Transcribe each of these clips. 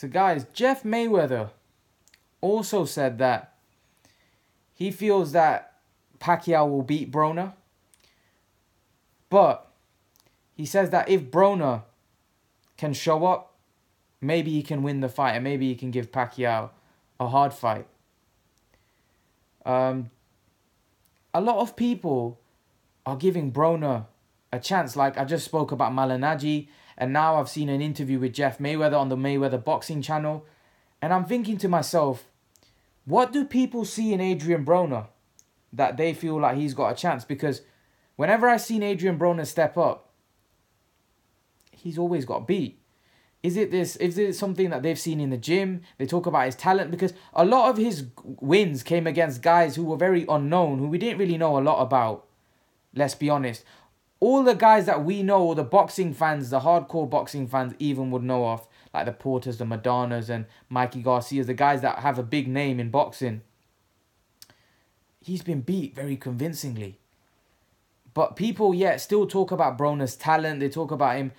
So guys, Jeff Mayweather also said that he feels that Pacquiao will beat Broner. But he says that if Broner can show up, maybe he can win the fight and maybe he can give Pacquiao a hard fight. A lot of people are giving Broner a chance. Like I just spoke about Malignaggi, and now I've seen an interview with Jeff Mayweather on the Mayweather boxing channel. And I'm thinking to myself, what do people see in Adrian Broner that they feel like he's got a chance? Because whenever I've seen Adrian Broner step up, he's always got beat. Is it something that they've seen in the gym? They talk about his talent, because a lot of his wins came against guys who were very unknown, who we didn't really know a lot about. Let's be honest. All the guys that we know, or the boxing fans, the hardcore boxing fans even would know of, like the Porters, the Madanas and Mikey Garcias, the guys that have a big name in boxing. He's been beat very convincingly. But people, still talk about Broner's talent. They talk about him.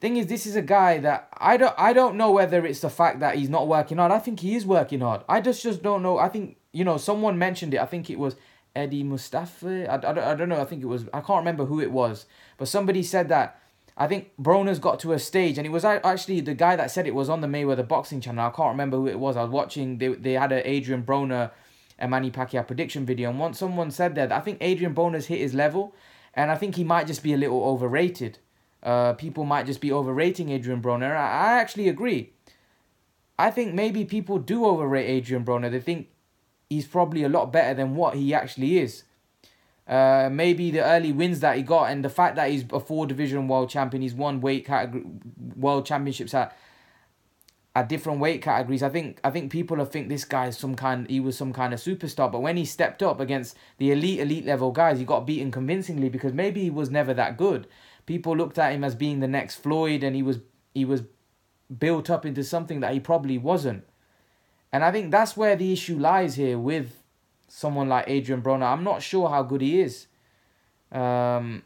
Thing is, this is a guy that I don't know whether it's the fact that he's not working hard. I think he is working hard. I just don't know. I think, someone mentioned it. I think it was Eddie Mustafa. I don't know. I think it was, I can't remember who it was. But somebody said that I think Broner's got to a stage, and it was actually the guy that said it was on the Mayweather boxing channel. I can't remember who it was. I was watching, they had an Adrian Broner and Manny Pacquiao prediction video. And once someone said that I think Adrian Broner's hit his level, and I think he might just be a little overrated. People might just be overrating Adrian Broner. I actually agree. I think maybe people do overrate Adrian Broner. They think he's probably a lot better than what he actually is. Maybe the early wins that he got, and the fact that he's a 4-division world champion, he's won weight category world championships at different weight categories. I think people think this guy is he was some kind of superstar. But when he stepped up against the elite level guys, he got beaten convincingly, because maybe he was never that good. People looked at him as being the next Floyd, and he was built up into something that he probably wasn't. And I think that's where the issue lies here with someone like Adrian Broner. I'm not sure how good he is. And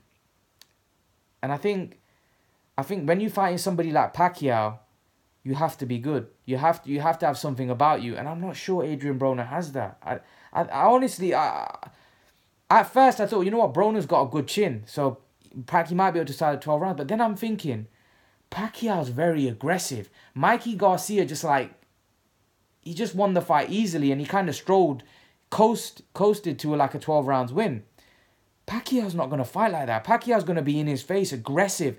I think when you fight somebody like Pacquiao, you have to be good. You have to have something about you. And I'm not sure Adrian Broner has that. I honestly, at first I thought, you know what, Broner's got a good chin, so Pacquiao might be able to start at 12 rounds. But then I'm thinking, Pacquiao's very aggressive. Mikey Garcia he just won the fight easily, and he kind of coasted to a 12 rounds win. Pacquiao's not going to fight like that. Pacquiao's going to be in his face, aggressive.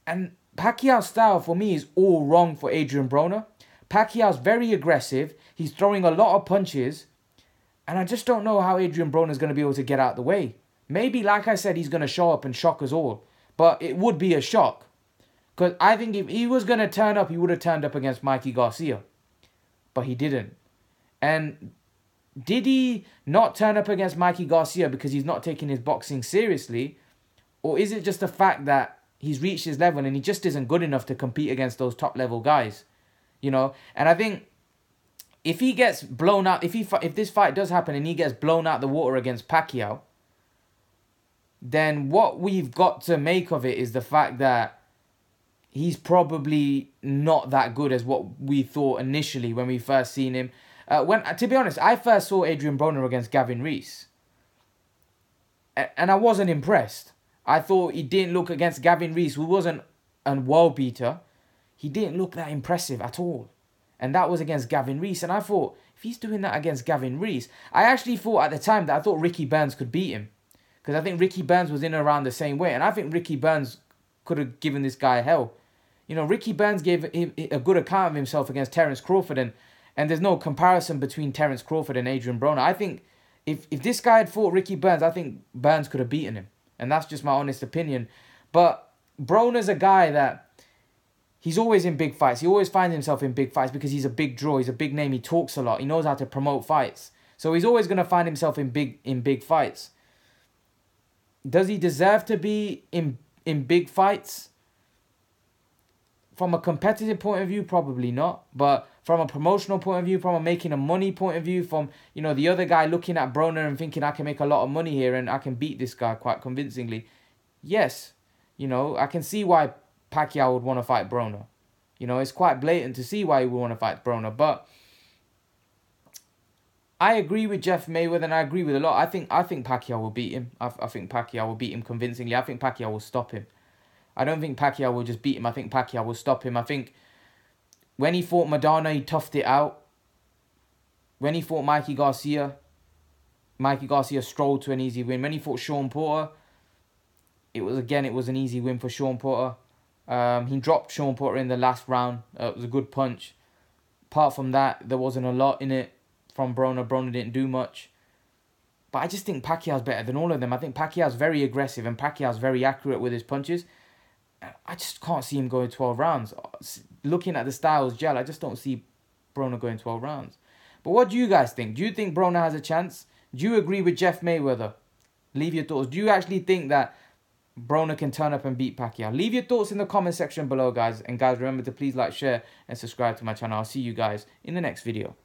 And Pacquiao's style for me is all wrong for Adrian Broner. Pacquiao's very aggressive. He's throwing a lot of punches. And I just don't know how Adrian Broner's going to be able to get out of the way. Maybe, like I said, he's going to show up and shock us all. But it would be a shock. Because I think if he was going to turn up, he would have turned up against Mikey Garcia. But he didn't. And did he not turn up against Mikey Garcia because he's not taking his boxing seriously? Or is it just the fact that he's reached his level and he just isn't good enough to compete against those top level guys? And I think if he gets blown out, if this fight does happen and he gets blown out the water against Pacquiao, then what we've got to make of it is the fact that he's probably not that good as what we thought initially when we first seen him. To be honest, I first saw Adrian Broner against Gavin Rees, and I wasn't impressed. I thought he didn't look against Gavin Rees, who wasn't a world beater. He didn't look that impressive at all. And that was against Gavin Rees. And I thought, if he's doing that against Gavin Rees, I actually thought at the time that I thought Ricky Burns could beat him. Because I think Ricky Burns was in and around the same way. And I think Ricky Burns could have given this guy hell. Ricky Burns gave a good account of himself against Terence Crawford. And there's no comparison between Terence Crawford and Adrian Broner. I think if this guy had fought Ricky Burns, I think Burns could have beaten him. And that's just my honest opinion. But Broner's a guy that he's always in big fights. He always finds himself in big fights because he's a big draw. He's a big name. He talks a lot. He knows how to promote fights. So he's always going to find himself in big fights. Does he deserve to be in big fights? From a competitive point of view, probably not. But from a promotional point of view, from a making a money point of view, from, the other guy looking at Broner and thinking I can make a lot of money here and I can beat this guy quite convincingly. Yes, I can see why Pacquiao would want to fight Broner. You know, it's quite blatant to see why he would want to fight Broner. But I agree with Jeff Mayweather, and I agree with a lot. I think Pacquiao will beat him. I think Pacquiao will beat him convincingly. I think Pacquiao will stop him. I don't think Pacquiao will just beat him. I think Pacquiao will stop him. I think when he fought Madonna, he toughed it out. When he fought Mikey Garcia strolled to an easy win. When he fought Sean Porter, it was an easy win for Sean Porter. He dropped Sean Porter in the last round. It was a good punch. Apart from that, there wasn't a lot in it from Broner. Broner didn't do much. But I just think Pacquiao's better than all of them. I think Pacquiao's very aggressive and Pacquiao's very accurate with his punches. I just can't see him going 12 rounds. Looking at the styles gel, I just don't see Broner going 12 rounds. But what do you guys think? Do you think Broner has a chance? Do you agree with Jeff Mayweather? Leave your thoughts. Do you actually think that Broner can turn up and beat Pacquiao? Leave your thoughts in the comment section below, guys. And guys, remember to please like, share, and subscribe to my channel. I'll see you guys in the next video.